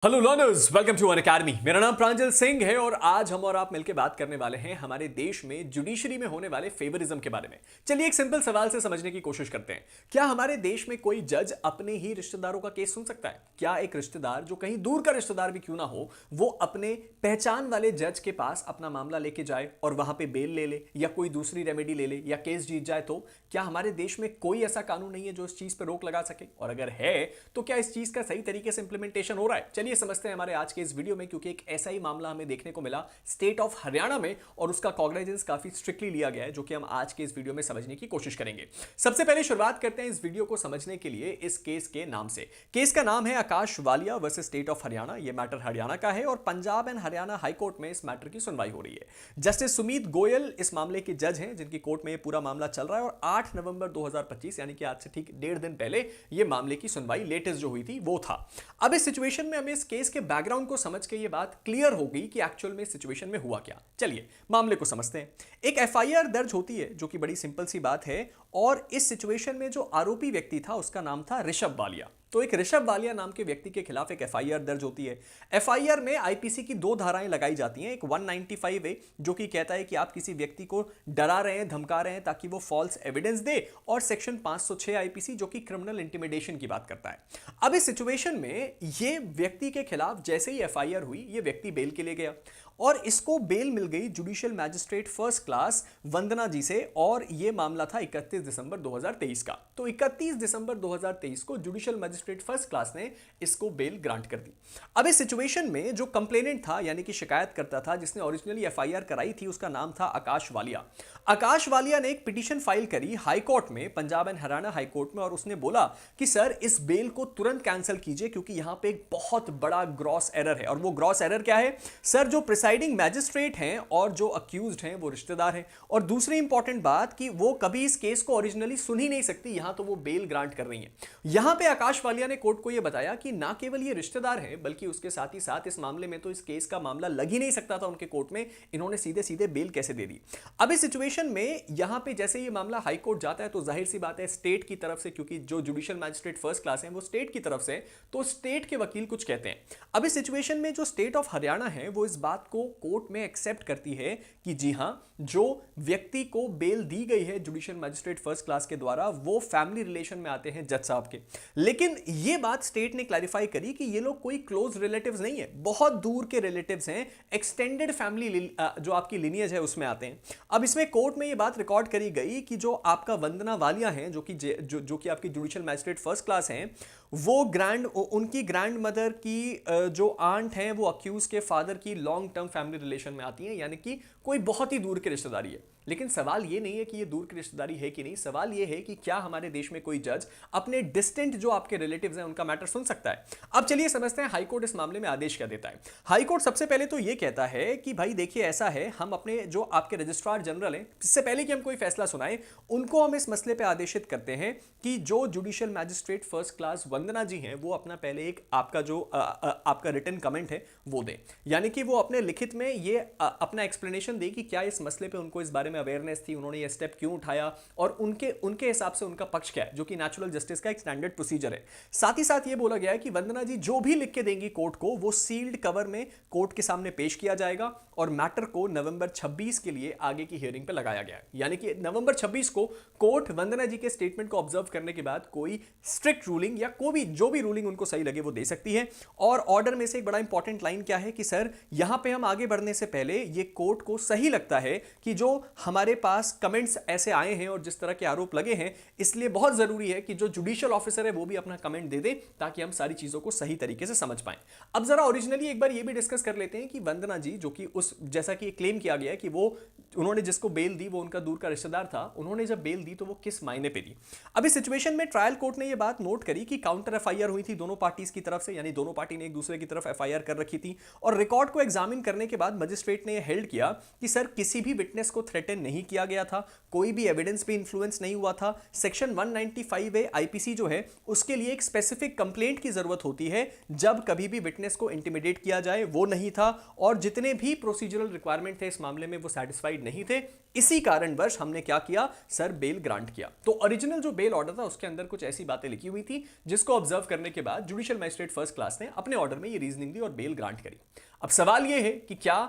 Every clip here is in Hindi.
Hello learners, welcome to Unacademy. मेरा नाम प्रांजल सिंह है और आज हम और आप मिलकर बात करने वाले हैं हमारे देश में जुडिशरी में होने वाले फेवरिज्म के बारे में। चलिए एक सिंपल सवाल से समझने की कोशिश करते हैं। क्या हमारे देश में कोई जज अपने ही रिश्तेदारों का केस सुन सकता है? क्या एक रिश्तेदार जो कहीं दूर का रिश्तेदार भी क्यों ना हो, वो अपने पहचान वाले जज के पास अपना मामला लेके जाए और वहां पे बेल ले ले या कोई दूसरी रेमेडी ले ले या केस जीत जाए? तो क्या हमारे देश में कोई ऐसा कानून नहीं है जो इस चीज पर रोक लगा सके? और अगर है तो क्या इस चीज का सही तरीके से इंप्लीमेंटेशन हो रहा है? चलिए समझते हैं हमारे आज के इस वीडियो में, क्योंकि एक ऐसा ही मामला हमें देखने को मिला स्टेट ऑफ हरियाणा में और उसका कॉग्निजेंस काफी स्ट्रिक्टली लिया गया है, जो कि हम आज के इस वीडियो में समझने की कोशिश करेंगे। सबसे पहले शुरुआत करते हैं इस वीडियो को समझने के लिए इस केस के नाम से। केस का नाम है Akash Walia versus state of Haryana. यह मैटर हरियाणा का है और Punjab and Haryana high court में इस मैटर की सुनवाई हो रही है। जस्टिस सुमीत गोयल इस मामले के जज हैं, जिनकी कोर्ट में यह पूरा मामला चल रहा है और 8 नवंबर 2025 यानी कि आज से ठीक 1.5 दिन पहले यह मामले की सुनवाई लेटेस्ट जो हुई थी वो था। अब इस सिचुएशन में हमें इस केस के बैकग्राउंड को समझ के ये बात क्लियर होगी कि एक्चुअल में सिचुएशन में हुआ क्या। चलिए मामले को समझते हैं। एक एफआईआर दर्ज होती है, जो कि बड़ी सिंपल सी बात है, और इस सिचुएशन में जो आरोपी व्यक्ति था उसका नाम था ऋषभ वालिया। तो एक ऋषभ वालिया नाम के व्यक्ति के खिलाफ एक एफआईआर दर्ज होती है। एफआईआर में आईपीसी की 2 धाराएं लगाई जाती हैं। एक 195 ए जो कि कहता है कि आप किसी व्यक्ति को डरा रहे हैं, धमका रहे हैं ताकि वो फॉल्स एविडेंस दे, और सेक्शन 506 आईपीसी जो कि क्रिमिनल इंटिमिडेशन की बात करता है। अब इस सिचुएशन में ये व्यक्ति के खिलाफ जैसे ही एफआईआर हुई, ये व्यक्ति बेल के लिए गया और इसको बेल मिल गई जुडिशियल मैजिस्ट्रेट फर्स्ट क्लास वंदना जी से, और यह मामला था 31 दिसंबर 2023 का। तो 31 दिसंबर 2023 को जुडिशियल मैजिस्ट्रेट फर्स्ट क्लास ने इसको बेल ग्रांट कर दी। अब इस सिचुएशन में जो कंप्लेनेंट था, यानी कि शिकायत करता था, जिसने ओरिजिनली एफआईआर कराई थी, उसका नाम था आकाश वालिया। आकाश वालिया ने एक पिटीशन फाइल करी हाई कोर्ट में, Punjab and Haryana high court में, और उसने बोला कि सर इस बेल को तुरंत कैंसिल कीजिए क्योंकि यहां पे एक बहुत बड़ा ग्रॉस एरर है। और वो ग्रॉस एरर क्या है? सर, जो प्रिसाइडिंग मैजिस्ट्रेट हैं और जो अक्यूज्ड हैं वो रिश्तेदार हैं, और दूसरी इंपॉर्टेंट बात कि वो कभी इस केस को ओरिजिनली सुन ही नहीं सकती, यहां तो वो बेल ग्रांट कर रही हैं। यहां पे आकाश वालिया ने कोर्ट को यह बताया कि ना केवल ये रिश्तेदार हैं बल्कि उसके साथ ही साथ इस मामले में तो इस केस का मामला लग ही नहीं सकता था उनके कोर्ट में, इन्होंने सीधे सीधे बेल कैसे दे दी। अब इस सिचुएशन में यहां पे जैसे ये मामला हाई कोर्ट जाता है तो जाहिर सी बात है स्टेट की तरफ से, क्योंकि जो जुडिशियल मैजिस्ट्रेट फर्स्ट क्लास है वो स्टेट की तरफ से, तो स्टेट के वकील कुछ कहते हैं। अब इस सिचुएशन में जो स्टेट ऑफ हरियाणा है वो इस बात को कोर्ट में एक्सेप्ट करती है कि जी हां, जो व्यक्ति को बेल दी गई है जुडिशियल मैजिस्ट्रेट फर्स्ट क्लास के द्वारा वो फैमिली रिलेशन में आते हैं जज साहब के। लेकिन यह बात स्टेट ने क्लैरिफाई करी कि ये लोग कोई क्लोज रिलेटिव्स नहीं है, बहुत दूर के रिलेटिव्स हैं, एक्सटेंडेड फैमिली जो आपकी लिनियज है उसमें आते हैं। अब इसमें कोर्ट में यह बात रिकॉर्ड करी गई कि जो आपका वंदना वालिया है, जो कि आपकी जुडिशियल मैजिस्ट्रेट फर्स्ट क्लास हैं, वो उनकी ग्रैंड मदर की जो आंट हैं वो अक्यूज के फादर की लॉन्ग टर्म फैमिली रिलेशन में आती हैं, यानी कि कोई बहुत ही दूर की रिश्तेदारी है। लेकिन सवाल ये नहीं है कि ये दूर की रिश्तेदारी है कि नहीं, सवाल ये है कि क्या हमारे देश में कोई जज अपने डिस्टेंट जो आपके रिलेटिव्स हैं उनका मैटर सुन सकता है। अब चलिए समझते हैं हाईकोर्ट इस मामले में आदेश क्या देता है। हाईकोर्ट सबसे पहले तो ये कहता है कि भाई देखिए ऐसा है, हम अपने जो आपके रजिस्ट्रार जनरल हैं, इससे पहले कि हम कोई फैसला सुनाएं, उनको हम इस मसले पर आदेशित करते हैं कि जो जुडिशियल मैजिस्ट्रेट फर्स्ट क्लास वंदना जी हैं वो अपना पहले एक आपका जो आपका रिटन कमेंट है वो दें, यानी कि वो अपने लिखित में ये अपना एक्सप्लेनेशन दे कि क्या इस मसले पे उनको इस बारे में अवेयरनेस थी, उन्होंने ये स्टेप क्यों उठाया और उनके हिसाब से उनका पक्ष क्या है, जो कि नेचुरल जस्टिस का एक स्टैंडर्ड प्रोसीजर है। साथ ही साथ ये बोला गया है कि वंदना जी जो भी लिख के देंगी कोर्ट को, वो सील्ड कवर में कोर्ट के सामने पेश किया जाएगा और मैटर को नवंबर 26 के लिए आगे की हियरिंग पे लगाया गया है। यानी कि नवंबर 26 को कोर्ट वंदना जी के स्टेटमेंट को ऑब्जर्व करने के बाद कोई स्ट्रिक्ट रूलिंग या कोई जो भी रूलिंग उनको सही लगे वो दे सकती है। और ऑर्डर में से एक बड़ा इंपॉर्टेंट लाइन क्या है कि सर यहां पे हम आगे बढ़ने से पहले ये कोर्ट को सही लगता है कि जो हमारे पास कमेंट्स ऐसे आए हैं और जिस तरह के आरोप लगे हैं, इसलिए बहुत जरूरी है कि जो जुडिशियल ऑफिसर है वो भी अपना कमेंट दे दे ताकि हम सारी चीजों को सही तरीके से समझ पाएं। अब जरा ओरिजिनली एक बार ये भी डिस्कस कर लेते हैं कि वंदना जी, जो कि उस जैसा कि क्लेम किया गया है कि वो उन्होंने जिसको बेल दी वो उनका दूर का रिश्तेदार था, उन्होंने जब बेल दी तो वो किस मायने पे दी। अब इस सिचुएशन में ट्रायल कोर्ट ने ये बात नोट करी कि काउंटर एफआईआर हुई थी दोनों पार्टीज की तरफ से, यानी दोनों पार्टी ने एक दूसरे की तरफ एफआईआर कर रखी थी, और रिकॉर्ड को एग्जामिन करने के बाद मजिस्ट्रेट ने हेल्ड किया कि सर किसी भी विटनेस को थ्रेटन नहीं किया गया था, कोई भी एविडेंस पे इन्फ्लुएंस नहीं हुआ था। सेक्शन 195 ए आईपीसी जो है उसके लिए एक स्पेसिफिक कंप्लेंट की जरूरत होती है जब कभी भी विटनेस को इंटिमिडेट किया जाए, वो नहीं था, और जितने भी प्रोसीजरल रिक्वायरमेंट थे इस मामले में वो सेटिस्फाइड नहीं थे, इसी कारणवश हमने क्या किया सर, बेल ग्रांट किया। तो ओरिजिनल जो बेल ऑर्डर था उसके अंदर कुछ ऐसी बातें लिखी हुई थी जिसको ऑब्जर्व करने के बाद जुडिशियल मजिस्ट्रेट फर्स्ट क्लास ने अपने ऑर्डर में ये रीजनिंग दी और बेल ग्रांट करी। अब सवाल ये है कि क्या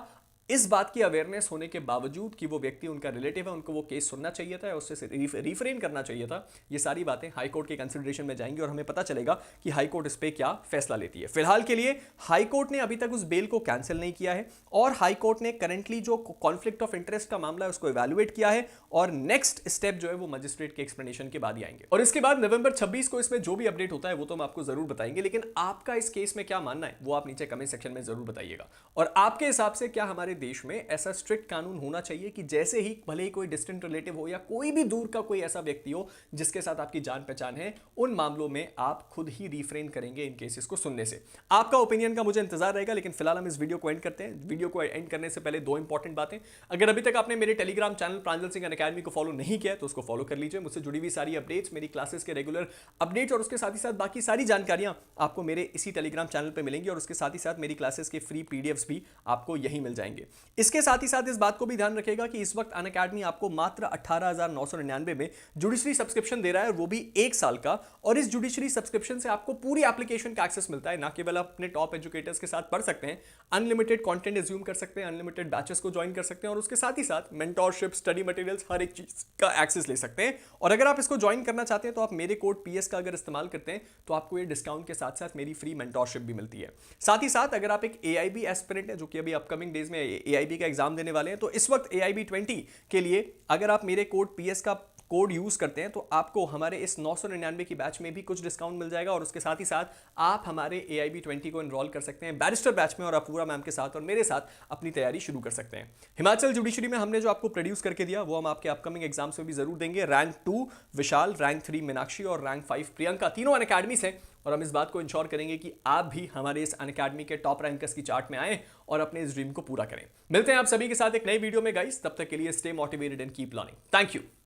इस बात की अवेयरनेस होने के बावजूद कि वो व्यक्ति उनका रिलेटिव है, उनको वो केस सुनना चाहिए था या उससे रिफ्रेन करना चाहिए था, ये सारी बातें हाई कोर्ट के कंसिडरेशन में जाएंगी और हमें पता चलेगा कि हाई कोर्ट इस पे क्या फैसला लेती है। फिलहाल के लिए हाई कोर्ट ने अभी तक उस बेल को कैंसिल नहीं किया है और हाई कोर्ट ने करंटली जो कॉन्फ्लिक्ट ऑफ इंटरेस्ट का मामला है उसको इवैल्यूएट किया है और नेक्स्ट स्टेप जो है वो मजिस्ट्रेट के एक्सप्लेनेशन के बाद ही आएंगे। और इसके बाद नवंबर 26 को इसमें जो भी अपडेट होता है वो तो हम आपको जरूर बताएंगे, लेकिन आपका इस केस में क्या मानना है वो आप नीचे कमेंट सेक्शन में जरूर बताइएगा। और आपके हिसाब से क्या हमारे देश में ऐसा स्ट्रिक्ट कानून होना चाहिए कि जैसे ही भले ही कोई डिस्टेंट रिलेटिव हो या कोई भी दूर का कोई ऐसा व्यक्ति हो जिसके साथ आपकी जान पहचान है, उन मामलों में आप खुद ही रिफ्रेन करेंगे इन केसेस को सुनने से? आपका ओपिनियन का मुझे इंतजार रहेगा, लेकिन फिलहाल हम इस वीडियो को एंड करते हैं। वीडियो को एंड करने से पहले दो इंपॉर्टेंट बातें, अगर अभी तक आपने मेरे टेलीग्राम चैनल प्रांजल सिंह अकेडमी को फॉलो नहीं किया तो उसको फॉलो कर लीजिए। मुझसे जुड़ी हुई सारी अपडेट्स, मेरी क्लासेस के रेगुलर अपडेट्स और उसके साथ ही साथ बाकी सारी जानकारियां आपको मेरे इसी टेलीग्राम चैनल पर मिलेंगी और उसके साथ ही साथ मेरी क्लासेस के फ्री पीडीएफ्स भी आपको यहीं मिल जाएंगे। इसके साथ ही साथ इस बात को भी ध्यान रखेगा कि इस वक्त अनअकैडमी आपको मात्र 18,999 में जुडिशरी सब्सक्रिप्शन दे रहा है, वो भी 1 साल का। और इस जुडिशरी सब्सक्रिप्शन से आपको पूरी एप्लीकेशन का एक्सेस मिलता है। ना केवल आप अपने टॉप एजुकेटर्स के साथ पढ़ सकते हैं, अनलिमिटेड कंटेंट एज्यूम कर सकते हैं, अनलिमिटेड बैचेस को ज्वाइन कर सकते हैं और उसके साथ ही साथ मेंटोरशिप, स्टडी मटेरियल्स, हर एक चीज का एक्सेस ले सकते हैं। और अगर आप इसको ज्वाइन करना चाहते हैं तो आप मेरे कोड PS का अगर इस्तेमाल करते हैं तो आपको ये डिस्काउंट के साथ साथ मेरी फ्री मेंटोरशिप भी मिलती है। साथ ही साथ अगर आप एक AIB एस्पिरेंट है जो कि अभी अपकमिंग डेज में AIB का एग्जाम देने वाले हैं, तो इस वक्त AIB 20 के लिए अगर आप मेरे कोड PS का कोड यूज करते हैं तो आपको हमारे इस 999 की बैच में भी कुछ डिस्काउंट मिल जाएगा और उसके साथ ही साथ आप हमारे AIB 20 को एनरोल कर सकते हैं बैरिस्टर बैच में और अपूर्वा मैम के साथ और मेरे साथ अपनी तैयारी शुरू कर सकते हैं। हिमाचल जुडिशरी में हमने जो आपको प्रोड्यूस करके दिया वो हम आपके अपकमिंग एग्जाम्स में भी जरूर देंगे। रैंक 2 विशाल, रैंक 3 मीनाक्षी और रैंक 5 प्रियंका, तीनों अनअकैडमी से, और हम इस बात को इंश्योर करेंगे कि आप भी हमारे इस अनअकैडमी के टॉप रैंकर्स की चार्ट में आए और अपने इस ड्रीम को पूरा करें। मिलते हैं आप सभी के साथ एक नई वीडियो में गाइस, तब तक के लिए stay motivated and keep learning. Thank you.